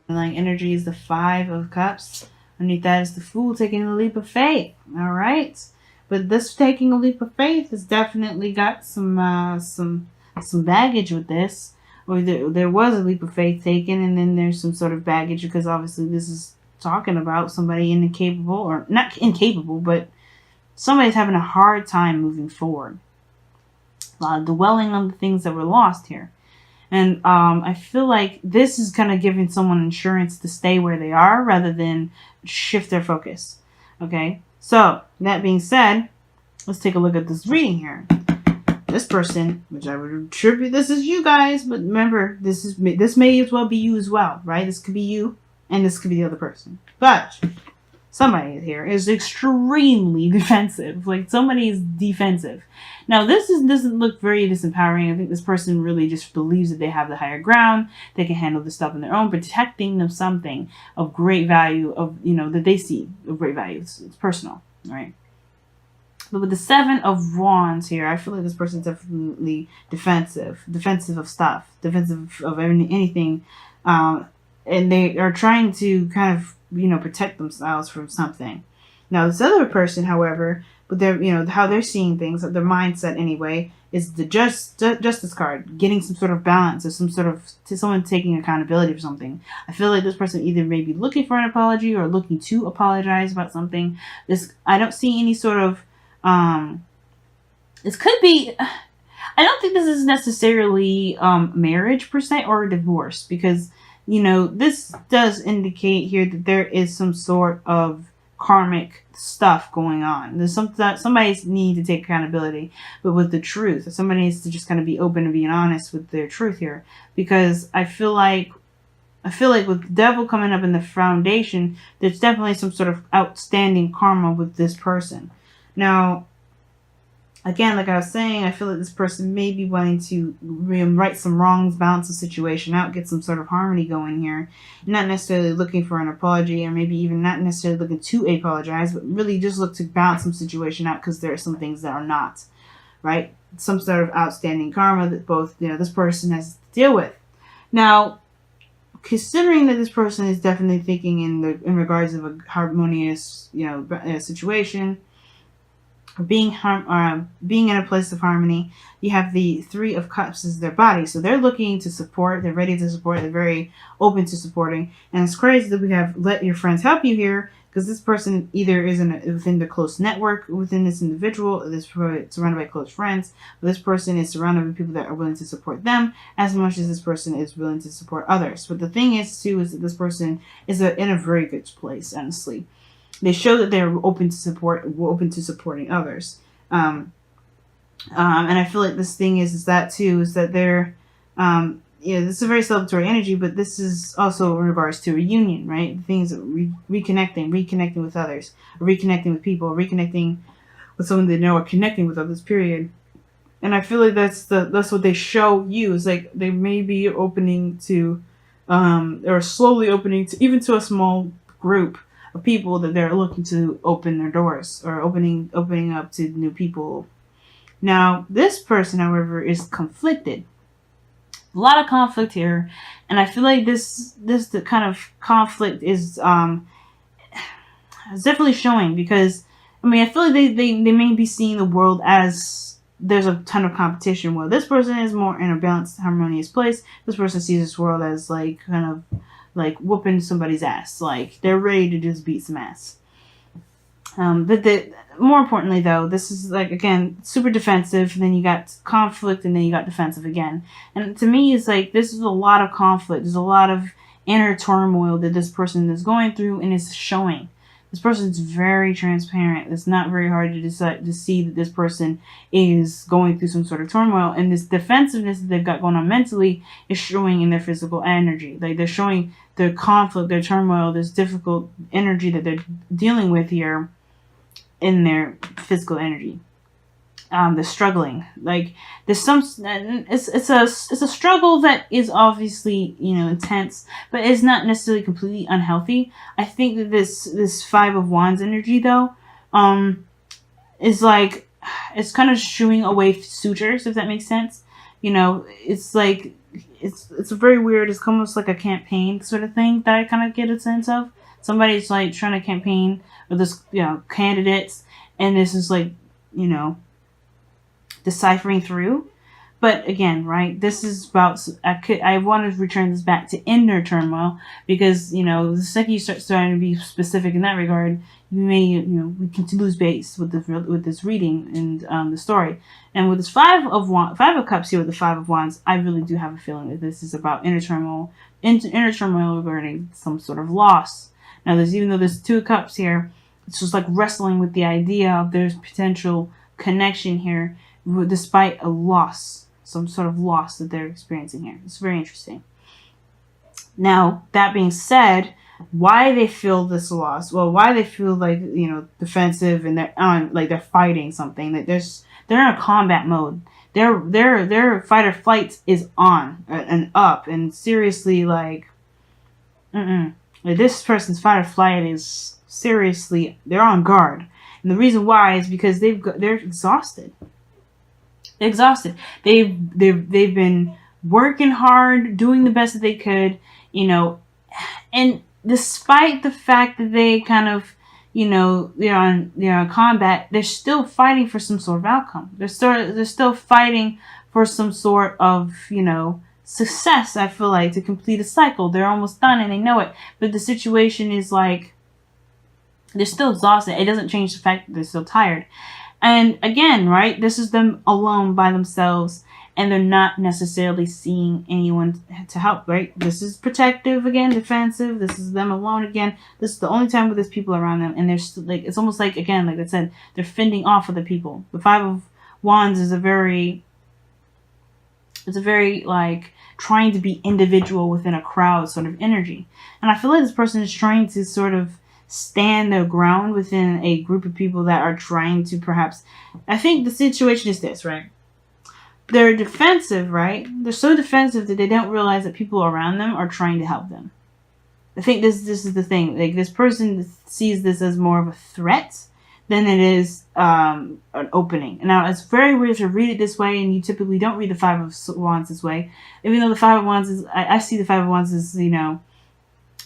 Like energy is the Five of Cups. Underneath that is the Fool taking a leap of faith. All right, but this taking a leap of faith has definitely got some baggage with this. Or there was a leap of faith taken, and then there's some sort of baggage because obviously this is talking about somebody incapable, or not incapable, but somebody's having a hard time moving forward. Dwelling on the things that were lost here. And I feel like this is kind of giving someone insurance to stay where they are rather than shift their focus. Okay, so that being said, let's take a look at this reading here. This person, which I would attribute this is you guys, but remember, this may as well be you as well, right? This could be you, and this could be the other person. But somebody here is extremely defensive. Like, somebody is defensive. Now, doesn't look very disempowering. I think this person really just believes that they have the higher ground. They can handle this stuff on their own, protecting them something of great value, that they see of great value. It's personal, right? But with the Seven of Wands here, I feel like this person's definitely defensive of stuff, defensive of anything, and they are trying to kind of protect themselves from something. Now, this other person, however, but they're how they're seeing things, their mindset anyway, is the justice card, getting some sort of balance or someone taking accountability for something. I feel like this person either may be looking for an apology or looking to apologize about something. I don't see any sort of this could be, I don't think this is necessarily marriage per se or divorce, because this does indicate here that there is some sort of karmic stuff going on. There's somebody's need to take accountability, but with the truth. Somebody needs to just kind of be open and being honest with their truth here, because I feel like with the Devil coming up in the foundation, there's definitely some sort of outstanding karma with this person. Now, again, like I was saying, I feel like this person may be wanting to right some wrongs, balance the situation out, get some sort of harmony going here. Not necessarily looking for an apology, or maybe even not necessarily looking to apologize, but really just look to balance some situation out, because there are some things that are not, right? Some sort of outstanding karma that both, this person has to deal with. Now, considering that this person is definitely thinking in regards of a harmonious, situation, being in a place of harmony, you have the Three of Cups as their body. So they're looking to support, they're ready to support, they're very open to supporting. And it's crazy that we have let your friends help you here, because this person either is within the close network within this individual, or this surrounded by close friends, but this person is surrounded by people that are willing to support them as much as this person is willing to support others. But the thing is too, is that this person is in a very good place, honestly. They show that they're open to supporting others. And I feel like this thing is that they're, this is a very celebratory energy, but this is also in regards to reunion, right? Things reconnecting with others, reconnecting with people, reconnecting with someone they know, or connecting with others, period. And I feel like that's what they show you, is like they may be opening to, or slowly opening to, even to a small group of people that they're looking to open their doors, or opening up to new people. Now, this person, however, is conflicted. A lot of conflict here, and I feel like this the kind of conflict is definitely showing, because I feel like they may be seeing the world as there's a ton of competition. Well, this person is more in a balanced, harmonious place. This person sees this world as like kind of like whooping somebody's ass. Like, they're ready to just beat some ass. But more importantly, though, this is like, again, super defensive. And then you got conflict, and then you got defensive again. And to me, it's like this is a lot of conflict. There's a lot of inner turmoil that this person is going through, and it's showing. This person's very transparent. It's not very hard to see that this person is going through some sort of turmoil. And this defensiveness that they've got going on mentally is showing in their physical energy. Like, they're showing their conflict, their turmoil, this difficult energy that they're dealing with here in their physical energy. They're struggling. Like, there's it's a struggle that is obviously, intense, but it's not necessarily completely unhealthy. I think that this Five of Wands energy, though, is like, it's kind of shooing away suitors, if that makes sense. You know, it's like it's very weird. It's almost like a campaign sort of thing that I kind of get a sense of. Somebody's like trying to campaign with this, candidates, and this is like, deciphering through. But again, right, this is about, I want to return this back to inner turmoil, because, the second you start starting to be specific in that regard, you may, we can lose base with this reading and the story. And with this Five of Cups here with the Five of Wands, I really do have a feeling that this is about inner turmoil regarding some sort of loss. Now, even though there's Two of Cups here, it's just like wrestling with the idea of there's potential connection here, despite a loss, some sort of loss that they're experiencing here. It's very interesting. Now, that being said, why they feel this loss? Well, why they feel like, defensive, and they're on, like they're fighting something. That they're in a combat mode. Their fight or flight is on and up, and seriously, like, this person's fight or flight is seriously, they're on guard. And the reason why is because they're exhausted. They're exhausted. They've been working hard, doing the best that they could, and despite the fact that they kind of, they're on combat, they're still fighting for some sort of outcome. They're still fighting for some sort of, success. I feel like, to complete a cycle. They're almost done and they know it, but the situation is like, they're still exhausted. It doesn't change the fact that they're still tired. And again, right, this is them alone by themselves, and they're not necessarily seeing anyone to help, right? This is protective again, defensive. This is them alone again. This is the only time where there's people around them, and they're still, like, it's almost like, again, like I said, they're fending off other people. The Five of Wands is a very like trying to be individual within a crowd sort of energy. And I feel like this person is trying to sort of stand their ground within a group of people that are trying to perhaps, I think the situation is this, right? They're defensive, right? They're so defensive that they don't realize that people around them are trying to help them. I think this is the thing. Like, this person sees this as more of a threat than it is an opening. Now, it's very weird to read it this way, and you typically don't read the Five of Wands this way. Even though the Five of Wands is, I see the Five of Wands as,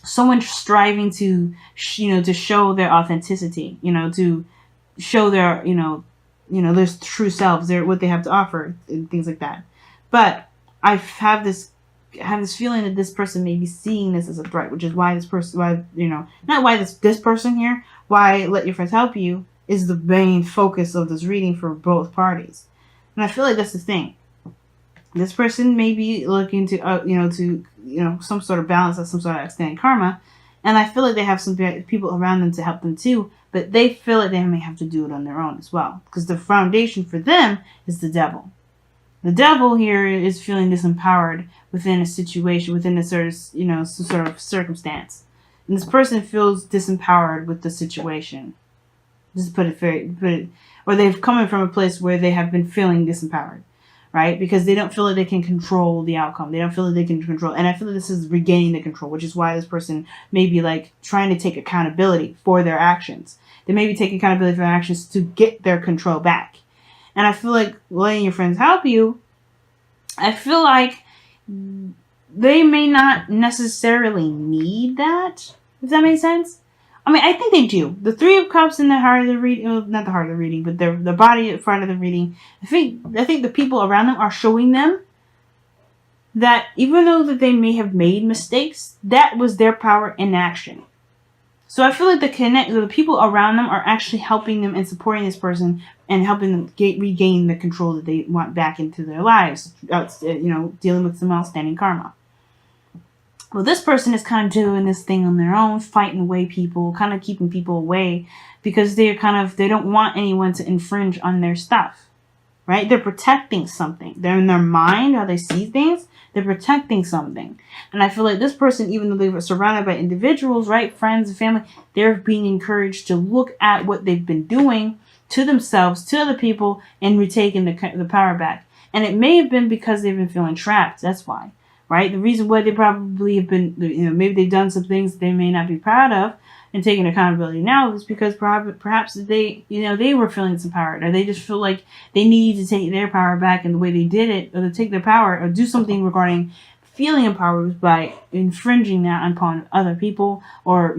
someone striving to, to show their authenticity, to show their, their true selves, what they have to offer, and things like that. But I have this feeling that this person may be seeing this as a threat, which is why this person, not why this person here, why Let Your Friends Help You is the main focus of this reading for both parties. And I feel like that's the thing. This person may be looking to, some sort of balance, or some sort of extended karma. And I feel like they have some people around them to help them too. But they feel like they may have to do it on their own as well. Because the foundation for them is the devil. The devil here is feeling disempowered within a situation, within a sort of, some sort of circumstance. And this person feels disempowered with the situation. Just or they've come from a place where they have been feeling disempowered. Right? Because they don't feel like they can control the outcome. They don't feel like they can control. And I feel like this is regaining the control, which is why this person may be like trying to take accountability for their actions. They may be taking accountability for their actions to get their control back. And I feel like letting your friends help you, I feel like they may not necessarily need that, if that makes sense. I mean, I think they do. The Three of Cups in the heart of the reading, well, not the heart of the reading, but the body in front of the reading. I think the people around them are showing them that even though that they may have made mistakes, that was their power in action. So I feel like the people around them are actually helping them and supporting this person and helping them regain the control that they want back into their lives. Dealing with some outstanding karma. Well, this person is kind of doing this thing on their own, fighting away people, kind of keeping people away because they don't want anyone to infringe on their stuff, right? They're protecting something. They're in their mind, how they see things, they're protecting something. And I feel like this person, even though they were surrounded by individuals, right, friends and family, they're being encouraged to look at what they've been doing to themselves, to other people, and retaking the power back. And it may have been because they've been feeling trapped. That's why. Right? The reason why they probably have been, maybe they've done some things they may not be proud of, and taking accountability now is because perhaps they, they were feeling disempowered, or they just feel like they need to take their power back, and the way they did it, or to take their power or do something regarding feeling empowered was by infringing that upon other people, or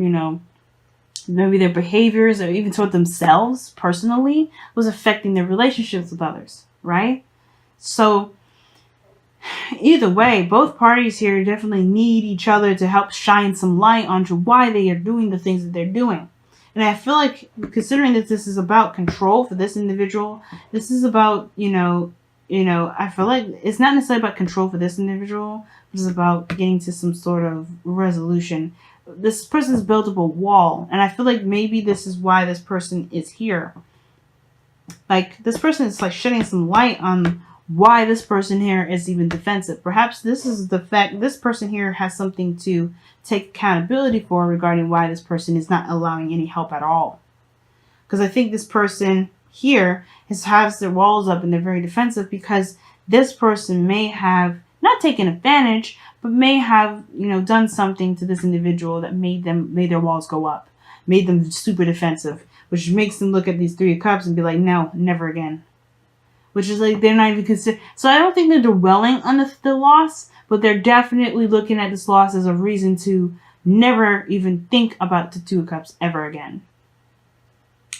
maybe their behaviors, or even toward themselves personally, was affecting their relationships with others, right? So either way, both parties here definitely need each other to help shine some light onto why they are doing the things that they're doing. And I feel like, considering that this is about control for this individual, this is about, I feel like it's not necessarily about control for this individual, it's about getting to some sort of resolution. This person's built up a wall, and I feel like maybe this is why this person is here. Like, this person is like shedding some light on why this person here is even defensive. Perhaps this is the fact this person here has something to take accountability for regarding why this person is not allowing any help at all. Because I think this person here has their walls up and they're very defensive, because this person may have not taken advantage, but may have, done something to this individual that made their walls go up, made them super defensive, which makes them look at these Three of Cups and be like, no, never again. Which is like, they're not even considered. So I don't think they're dwelling on the loss, but they're definitely looking at this loss as a reason to never even think about the Two of Cups ever again.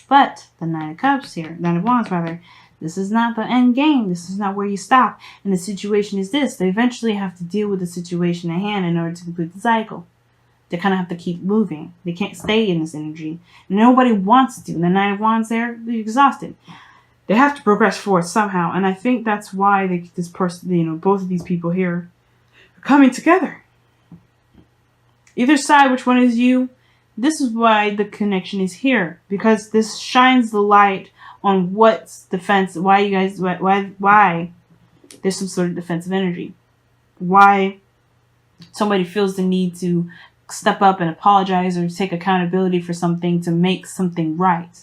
But the Nine of Cups here, Nine of Wands rather, this is not the end game. This is not where you stop. And the situation is this. They eventually have to deal with the situation at hand in order to complete the cycle. They kind of have to keep moving. They can't stay in this energy. Nobody wants to. The Nine of Wands there, they're exhausted. They have to progress forward somehow. And I think that's why this person, both of these people here are coming together. Either side, which one is you? This is why the connection is here. Because this shines the light on what's defense, why you guys, why there's some sort of defensive energy. Why somebody feels the need to step up and apologize or take accountability for something to make something right.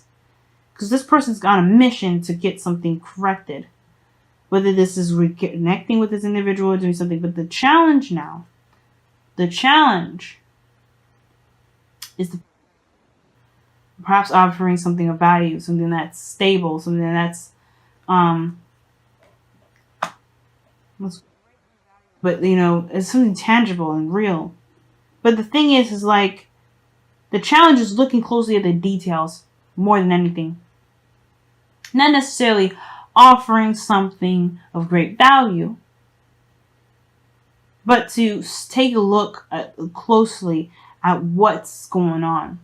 Because this person's on a mission to get something corrected. Whether this is reconnecting with this individual or doing something. But the challenge now, is perhaps offering something of value, something that's stable, something that's, it's something tangible and real. But the thing is like, the challenge is looking closely at the details more than anything. Not necessarily offering something of great value, but to take a look closely at what's going on.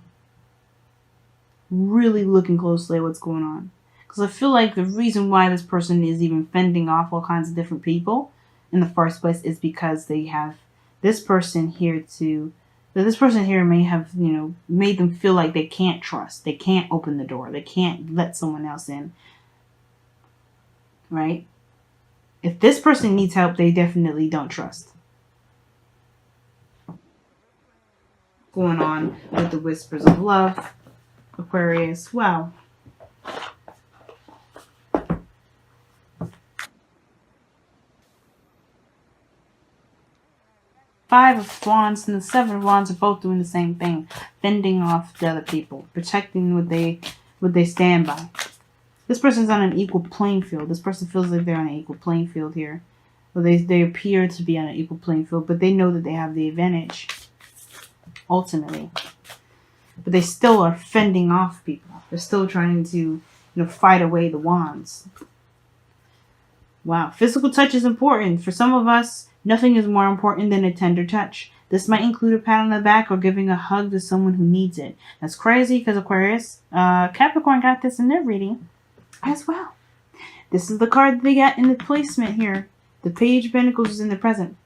Really looking closely at what's going on. Because I feel like the reason why this person is even fending off all kinds of different people in the first place is because they have this person here this person here may have, made them feel like they can't trust. They can't open the door. They can't let someone else in. Right? If this person needs help, they definitely don't trust. Going on with the Whispers of Love, Aquarius. Wow. Five of Wands and the Seven of Wands are both doing the same thing. Fending off the other people. Protecting what they stand by. This person's on an equal playing field. This person feels like they're on an equal playing field here. Well, they appear to be on an equal playing field, but they know that they have the advantage. Ultimately. But they still are fending off people. They're still trying to, fight away the wands. Wow. Physical touch is important. For some of us, nothing is more important than a tender touch. This might include a pat on the back or giving a hug to someone who needs it. That's crazy because Aquarius, Capricorn got this in their reading as well. This is the card that they got in the placement here. The Page of Pentacles is in the present.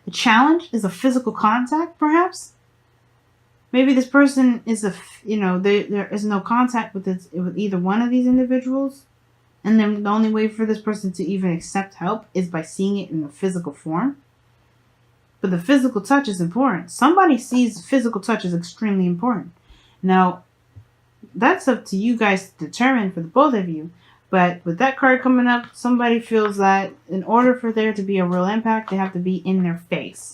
The challenge is a physical contact, perhaps. Maybe this person is there is no contact with either one of these individuals. And then the only way for this person to even accept help is by seeing it in a physical form. But the physical touch is important. Somebody sees physical touch as extremely important. Now, that's up to you guys to determine for the both of you. But with that card coming up, somebody feels that in order for there to be a real impact, they have to be in their face.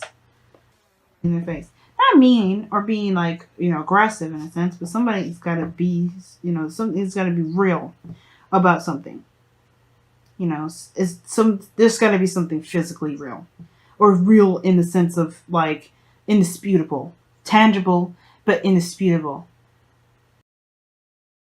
In their face. not mean or being like, aggressive in a sense, but somebody's got to be, something's got to be real about something. There's got to be something physically real, or real in the sense of like indisputable, tangible, but indisputable.